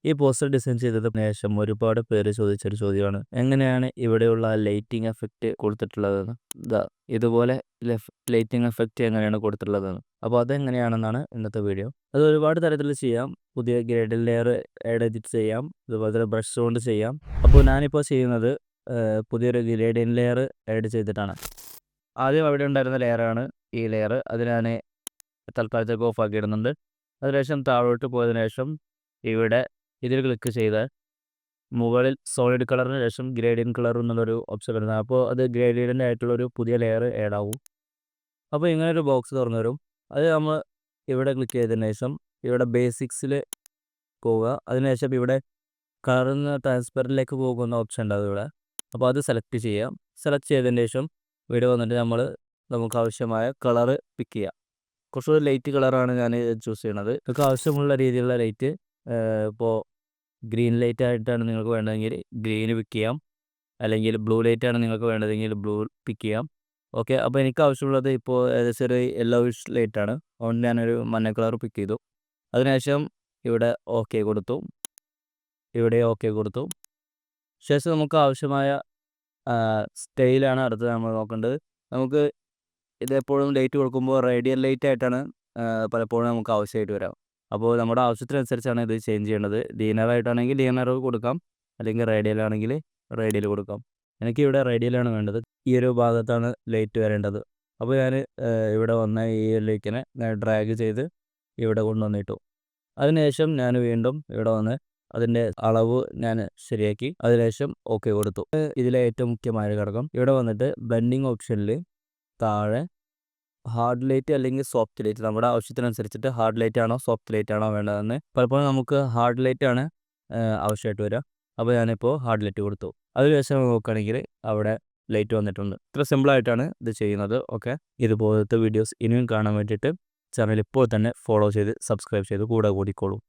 ഈ poster design ചെയ്തതിന് ശേഷം ഒരുപാട് പേര് ചോദിച്ചൊരു ചോദ്യമാണ്, എങ്ങനെയാണ് ഇവിടെയുള്ള ലൈറ്റിംഗ് എഫക്റ്റ് കൊടുത്തിട്ടുള്ളതെന്ന്. ഇതുപോലെ ലൈറ്റിംഗ് എഫക്റ്റ് എങ്ങനെയാണ് കൊടുത്തിട്ടുള്ളതെന്ന്. അപ്പോൾ അതെങ്ങനെയാണെന്നാണ് ഇന്നത്തെ വീഡിയോ. അത് ഒരുപാട് തരത്തിൽ ചെയ്യാം. പുതിയ ഗ്രേഡിൽ ലെയർ എഡിറ്റ് ചെയ്യാം, അതുപോലെ തന്നെ ബ്രഷ് കൊണ്ട് ചെയ്യാം. അപ്പോൾ ഞാനിപ്പോൾ ചെയ്യുന്നത് പുതിയൊരു ഗ്രേഡിയൻ ലെയർ ആഡ് ചെയ്തിട്ടാണ്. ആദ്യം അവിടെ ഉണ്ടായിരുന്ന ലെയറാണ് ഈ ലെയർ. അത് ഞാൻ തൽക്കാലത്തേക്ക് ഓഫ് ആക്കി ഇടുന്നുണ്ട്. അതിനുശേഷം താഴോട്ട് പോയതിനു ശേഷം ഇവിടെ ഇതിൽ ക്ലിക്ക് ചെയ്താൽ മുകളിൽ സോളിഡ് കളറിന് ശേഷം ഗ്രേഡിയൻ കളർ എന്നുള്ളൊരു ഓപ്ഷൻ വരുന്നത്. അപ്പോൾ അത് ഗ്രേഡിയൻ്റ് ആയിട്ടുള്ളൊരു പുതിയ ലെയർ ആഡ് ആവും. അപ്പോൾ ഇങ്ങനൊരു ബോക്സ് തുറന്നു വരും. അത് നമ്മൾ ഇവിടെ ക്ലിക്ക് ചെയ്തതിന് ശേഷം ഇവിടെ ബേസിക്സിൽ പോവുക. അതിനുശേഷം ഇവിടെ കളറിൽ നിന്ന് ട്രാൻസ്പെറൻറ്റിലേക്ക് പോകുന്ന ഓപ്ഷൻ ഉണ്ടാകും ഇവിടെ. അപ്പോൾ അത് സെലക്ട് ചെയ്യാം. സെലക്ട് ചെയ്തതിന് ശേഷം ഇവിടെ വന്നിട്ട് നമുക്ക് ആവശ്യമായ കളറ് പിക്ക് ചെയ്യാം. കുറച്ചുകൂടി ലൈറ്റ് കളറാണ് ഞാൻ ചൂസ് ചെയ്യണത്. നിങ്ങൾക്ക് ആവശ്യമുള്ള രീതിയിലുള്ള ലൈറ്റ്, ഇപ്പോൾ ഗ്രീൻ ലൈറ്റ് ആയിട്ടാണ് നിങ്ങൾക്ക് വേണ്ടതെങ്കിൽ ഗ്രീന് പിക്ക് ചെയ്യാം, അല്ലെങ്കിൽ ബ്ലൂ ലൈറ്റാണ് നിങ്ങൾക്ക് വേണ്ടതെങ്കിൽ ബ്ലൂ പിക്ക് ചെയ്യാം. ഓക്കെ, അപ്പോൾ എനിക്ക് ആവശ്യമുള്ളത് ഇപ്പോൾ ഏകദേശം ഒരു യെല്ലോയിഷ് ലൈറ്റാണ്. അതുകൊണ്ട് ഞാനൊരു മഞ്ഞ കളർ പിക്ക് ചെയ്തു. അതിനുശേഷം ഇവിടെ ഓക്കെ കൊടുത്തു, ഇവിടെ ഓക്കെ കൊടുത്തു. ശേഷം നമുക്ക് ആവശ്യമായ സ്റ്റൈലാണ് അടുത്ത് നമ്മൾ നോക്കേണ്ടത്. നമുക്ക് ഇതെപ്പോഴും ലൈറ്റ് കൊടുക്കുമ്പോൾ റേഡിയൽ ലൈറ്റ് ആയിട്ടാണ് പലപ്പോഴും നമുക്ക് ആവശ്യമായിട്ട് വരാം. അപ്പോൾ നമ്മുടെ ആവശ്യത്തിനനുസരിച്ചാണ് ഇത് ചേഞ്ച് ചെയ്യേണ്ടത്. ലീനറായിട്ടാണെങ്കിൽ ലീനർ കൊടുക്കാം, അല്ലെങ്കിൽ റേഡിയൽ ആണെങ്കിൽ റേഡിയൽ കൊടുക്കാം. എനിക്കിവിടെ റേഡിയലാണ് വേണ്ടത്. ഈ ഒരു ഭാഗത്താണ് ലൈറ്റ് വരേണ്ടത്. അപ്പോൾ ഞാൻ ഇവിടെ വന്ന ഈ ലൈറ്റിനെ ഡ്രാഗ് ചെയ്ത് ഇവിടെ കൊണ്ടുവന്നിട്ടു. അതിനുശേഷം ഞാൻ വീണ്ടും ഇവിടെ വന്ന് അതിൻ്റെ അളവ് ഞാൻ ശരിയാക്കി. അതിനുശേഷം ഓക്കെ കൊടുത്തു. ഇതിലെ ഏറ്റവും മുഖ്യമായ ഘടകം ഇവിടെ വന്നിട്ട് ബ്ലെൻഡിങ് ഓപ്ഷനിൽ താഴെ ഹാർഡ് ലൈറ്റ് അല്ലെങ്കിൽ സോഫ്റ്റ് ലൈറ്റ്, നമ്മുടെ ആവശ്യത്തിനനുസരിച്ചിട്ട് ഹാർഡ് ലൈറ്റ് ആണോ സോഫ്റ്റ് ലൈറ്റ് ആണോ വേണ്ടതെന്ന്. പലപ്പോഴും നമുക്ക് ഹാർഡ് ലൈറ്റ് ആണ് ആവശ്യമായിട്ട് വരിക. അപ്പോൾ ഞാനിപ്പോൾ ഹാർഡ് ലൈറ്റ് കൊടുത്തു. അതിനുശേഷം നോക്കുകയാണെങ്കിൽ അവിടെ ലൈറ്റ് വന്നിട്ടുണ്ട്. ഇത്ര സിമ്പിളായിട്ടാണ് ഇത് ചെയ്യുന്നത്. ഓക്കെ, ഇതുപോലത്തെ വീഡിയോസ് ഇനിയും കാണാൻ വേണ്ടിയിട്ട് ചാനൽ ഇപ്പോൾ തന്നെ ഫോളോ ചെയ്ത് സബ്സ്ക്രൈബ് ചെയ്ത് കൂടെ കൂടിക്കോളൂ.